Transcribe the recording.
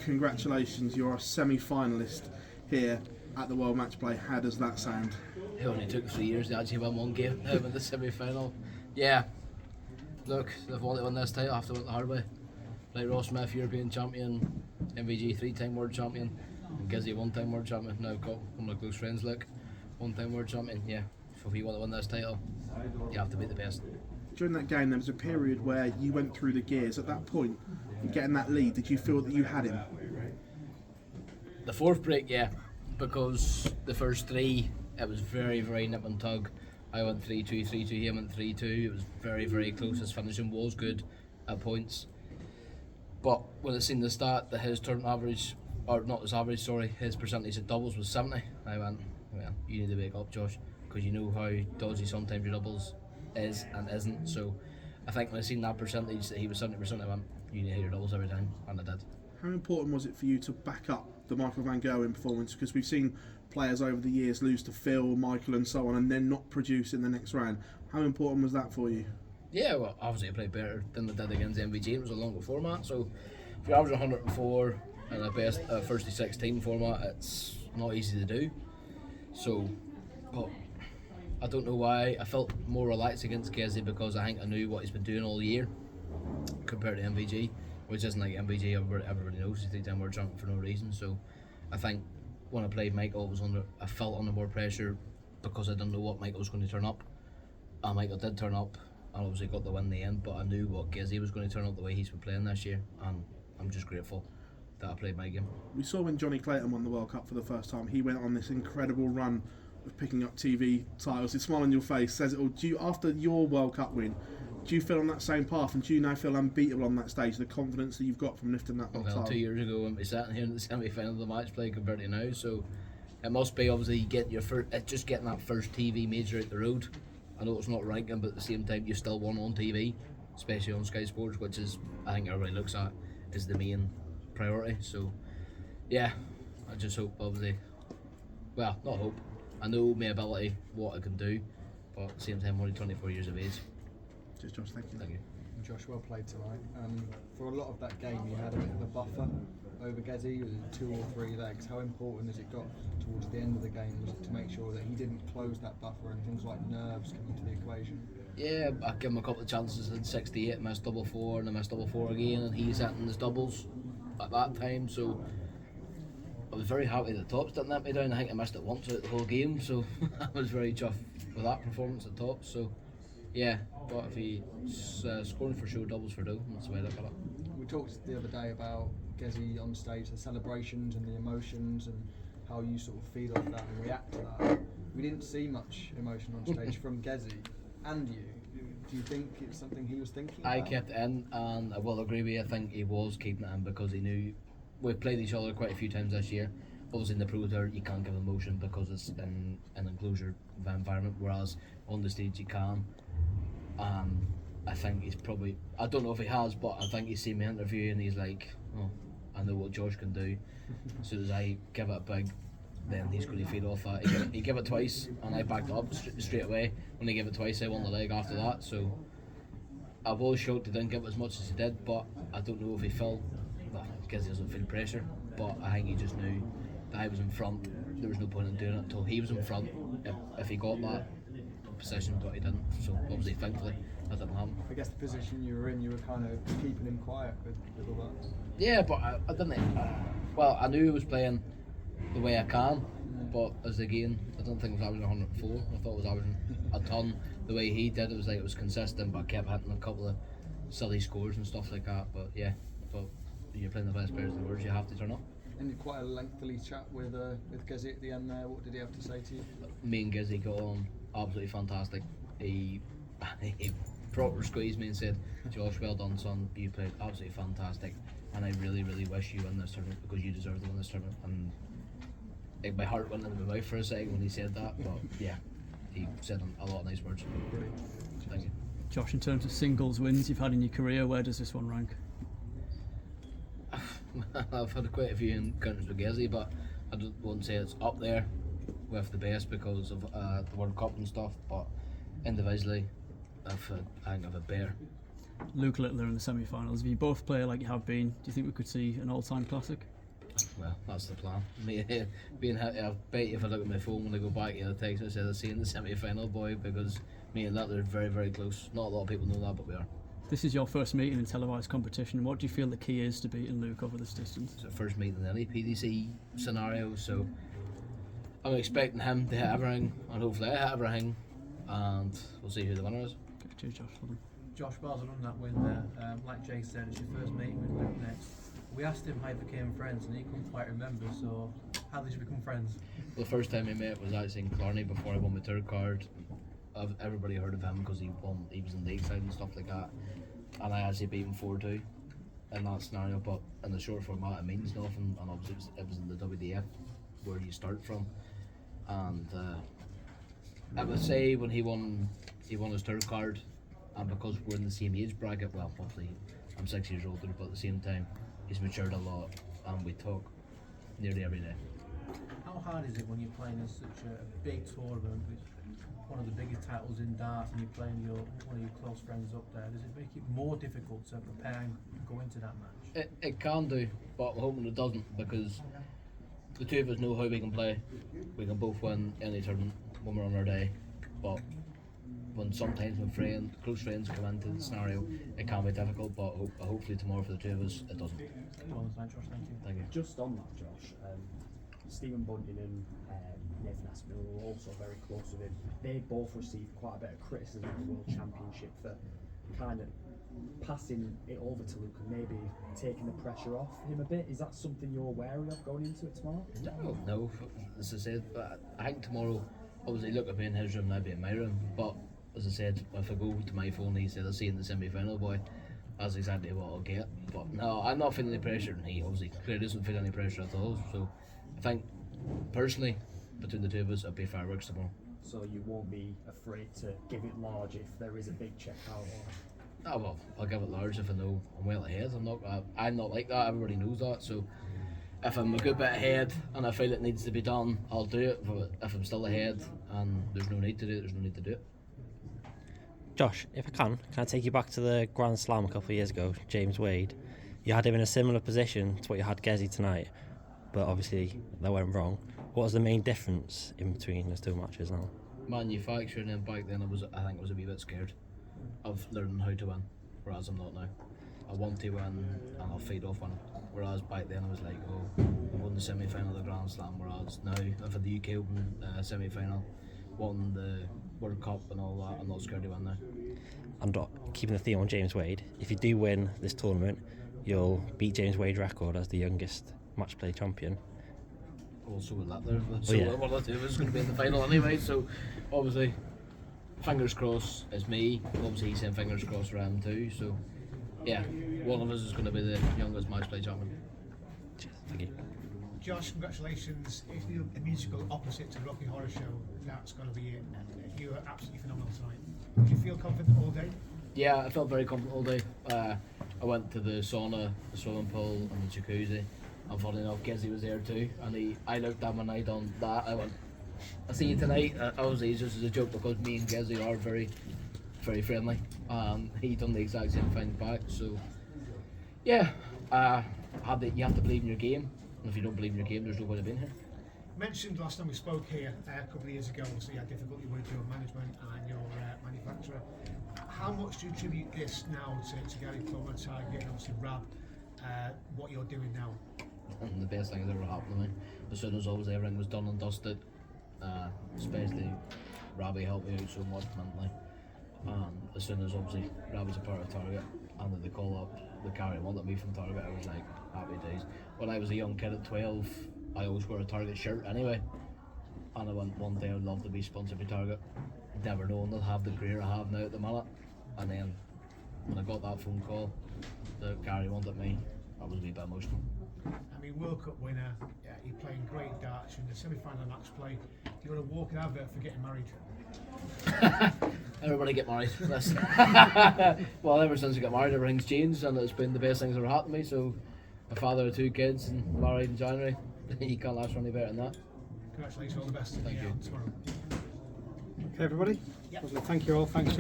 congratulations, you're a semi-finalist here at the World Matchplay. How does that sound? It only took 3 years to actually win one game in the semi-final. Yeah, look, they've wanted to win this title, I have to win the hard way. Like Ross Smith, European champion, MVG 3-time world champion, and Gizzy 1-time world champion. Now got one of my close friends, Luke, 1-time world champion. Yeah, so if you want to win this title, you have to beat the best. During that game, there was a period where you went through the gears. At that point, getting that lead, did you feel that you had him? The fourth break, yeah, because the first three, it was very, very nip and tug. I went 3-2, 3-2, he went 3-2. It was very, very close. His finishing was good at points. But when it seen the start that his turn average, or not his average, sorry, his percentage at doubles was 70, I went, well, you need to wake up, Josh, because you know how dodgy sometimes your doubles is and isn't. So I think when I seen that percentage that he was 70%, I went, you need to hit your doubles every time, and I did. How important was it for you to back up the Michael van Gerwen performance? Because we've seen players over the years lose to Phil, Michael and so on, and then not produce in the next round. How important was that for you? Yeah, well, obviously I played better than they did against MVG. It was a longer format, so if you average 104 in a best first to 16 format, it's not easy to do. So, but I don't know why I felt more relaxed against Gizzy, because I think I knew what he's been doing all year compared to MVG, which isn't like MVG. Everybody knows he's 3-time world champion for no reason. So I think when I played Michael, I felt under more pressure because I didn't know what Michael was going to turn up, and Michael did turn up. I obviously got the win in the end, but I knew what Gizzy was going to turn out the way he's been playing this year, and I'm just grateful that I played my game. We saw when Johnny Clayton won the World Cup for the first time, he went on this incredible run of picking up TV titles. The smile on your face says it all. After your World Cup win, do you feel on that same path, and do you now feel unbeatable on that stage, the confidence that you've got from lifting that title? 2 years ago when we sat here in the semi-final of the match play compared to now, so it must be obviously getting just getting that first TV major out the road. I know it's not ranking, but at the same time you still won on TV, especially on Sky Sports, which is, I think everybody looks at, is the main priority. So yeah, I just hope, obviously, well, not hope, I know my ability, what I can do, but at the same time I'm only 24 years of age. Cheers, Josh, thank you. Thank you. Josh, well played tonight. For a lot of that game you had a bit of a buffer over Gezi, was it 2 or 3 legs? How important has it got towards the end of the game, was it, to make sure that he didn't close that buffer and things like nerves come into the equation? Yeah, I gave him a couple of chances in 68, missed double 4 and I missed double 4 again, and he's hitting his doubles at that time, so I was very happy the tops didn't let me down. I think I missed it once out the whole game, so I was very chuffed with that performance at tops. So yeah, but if he's scoring for show, doubles for dough, that's the way I look at it. We talked the other day about Gezi on stage, the celebrations and the emotions and how you sort of feed off that and react to that. We didn't see much emotion on stage from Gezi and you. Do you think it's something he was thinking about? I kept it in, and I will agree with you, I think he was keeping it in because he knew we've played each other quite a few times this year. Obviously in the Pro Tour you can't give emotion because it's in an enclosure environment, whereas on the stage you can. I think he's probably, I don't know if he has, but I think he's seen my interview and he's like, oh, I know what Josh can do. As soon as I give it a big, then he's going to feed off that. He gave it twice and I backed up straight away. When he gave it twice, I won the leg after that. So I was shocked he didn't give it as much as he did, but I don't know if he felt, well, because he doesn't feel pressure, but I think he just knew that I was in front. There was no point in doing it until he was in front, if he got that position, but he didn't. So obviously, thankfully, that didn't happen. I guess the position you were in, you were kind of keeping him quiet with all that. Yeah, but I didn't. Well, I knew he was playing the way I can, but as again, I don't think it was averaging 104. I thought it was averaging a ton the way he did. It was like it was consistent, but I kept hitting a couple of silly scores and stuff like that. But yeah, but you're playing the best players in the world, you have to turn up. And quite a lengthy chat with Gezi at the end there. What did he have to say to you? Me and Gizzy got on absolutely fantastic. He proper squeezed me and said, Josh, well done son, you played absolutely fantastic and I really, really wish you win this tournament because you deserve to win this tournament. And like, my heart went into my mouth for a second when he said that, but yeah, he said a lot of nice words. Brilliant. Thank you. Josh, in terms of singles wins you've had in your career, where does this one rank? I've had quite a few encounters with Gizzy, but I won't say it's up there with the best because of the World Cup and stuff, but individually I think I've had better. Luke Littler in the semi-finals. If you both play like you have been, do you think we could see an all-time classic? Well, that's the plan. Being I bet if I look at my phone when I go back, the text that says I see in the semi-final, boy, because me and Littler are very, very close. Not a lot of people know that, but we are. This is your first meeting in televised competition. What do you feel the key is to beating Luke over this distance? It's the first meeting in any PDC scenario, so I'm expecting him to hit everything, and hopefully I hit everything, and we'll see who the winner is. Okay, cheers, Josh. Well done. Josh Bars on that win there. Like Jay said, it's your first meeting with Luke next. We asked him how they became friends, and he couldn't quite remember. So, how did you become friends? The first time we met was actually in Clarny before I won my third card. Everybody heard of him because he was in Lakeside and stuff like that, and I actually beat him 4-2 in that scenario. But in the short format, it means nothing, and obviously it was in the WDF where you start from. And I would say when he won his third card, and because we're in the same age bracket, well, obviously I'm 6 years older, but at the same time he's matured a lot, and we talk nearly every day. How hard is it when you're playing in such a big tournament with one of the biggest titles in darts, and you're playing one of your close friends up there? Does it make it more difficult to prepare and go into that match? It can do, but I'm hoping it doesn't, because the two of us know how we can play. We can both win any tournament when we're on our day, but when sometimes when close friends come into the scenario, it can be difficult, but hopefully tomorrow for the two of us, it doesn't. Well, thanks, Josh. Thank you. Thank you. Just on that, Josh, Stephen Bunting and Nathan Aspinall were also very close with him. They both received quite a bit of criticism at the World Championship for kind of passing it over to Luke and maybe taking the pressure off him a bit. Is that something you're wary of going into it tomorrow? No, as I said, I think tomorrow, obviously look at me in his room and I'd be in my room, but as I said, if I go to my phone and he said I'll see you in the semi-final, boy, that's exactly what I'll get. But no, I'm not feeling any pressure, and he obviously clearly doesn't feel any pressure at all. So I think personally, between the two of us, it'll be fireworks tomorrow. So you won't be afraid to give it large if there is a big check out? Or... Oh well, I'll give it large if I know I'm well ahead. I'm not like that. Everybody knows that. So if I'm a good bit ahead and I feel it needs to be done, I'll do it. But if I'm still ahead and there's no need to do it, there's no need to do it. Josh, if I can I take you back to the Grand Slam a couple of years ago, James Wade? You had him in a similar position to what you had Gezi tonight, but obviously that went wrong. What was the main difference in between those two matches now? Manufacturing, and back then I think I was a wee bit scared of learning how to win, whereas I'm not now. I want to win and I'll feed off winning. Whereas back then I was like, I won the semi-final of the Grand Slam, whereas now I've had the UK Open semi-final, won the World Cup and all that, I'm not scared to win now. And keeping the theme on James Wade, if you do win this tournament, you'll beat James Wade's record as the youngest match play champion. Also with that there, so one of the two of us is going to be in the final anyway, so obviously fingers crossed it's me, obviously he's saying fingers crossed for him too, so yeah, one of us is going to be the youngest match play champion. Cheers, thank you. Josh, congratulations. If you're a musical opposite to Rocky Horror Show, that's going to be it. You were absolutely phenomenal tonight. Did you feel confident all day? Yeah, I felt very confident all day. I went to the sauna, the swimming pool and the jacuzzi, and funny enough Gezi was there too, and I looked at when I done that, I went, I'll see you tonight. Obviously it's just as a joke because me and Gezi are very, very friendly, and he done the exact same thing back, so yeah, you have to believe in your game. And if you don't believe in your game, there's no point in being here. You mentioned last time we spoke here a couple of years ago, so you had difficulty with your management and your manufacturer. How much do you attribute this now to Gary Plummer, Target, and obviously Rab, what you're doing now? And the best thing that ever happened to me. As soon as obviously everything was done and dusted, especially Rabbi helped me out so much mentally. And as soon as obviously Rabbi's a part of Target, and then they call up the Gary wanted me from Target, I was like, happy days. When I was a young kid at 12, I always wore a Target shirt anyway, and I went one day I'd love to be sponsored by Target, never knowing they'll have the career I have now at the minute. And then when I got that phone call that Gary wanted me, I was a wee bit emotional. I mean, World Cup winner, you're playing great darts in the semi-final match play. You're going to walk an advert for getting married. Everybody get married. Well, ever since I got married, everything's changed, and it's been the best things that ever happened to me. So, a father of 2 kids and married in January, you can't ask for any better than that. Congratulations, all the best. Thank you. Tomorrow. Okay, everybody. Thank you all. Thanks, John.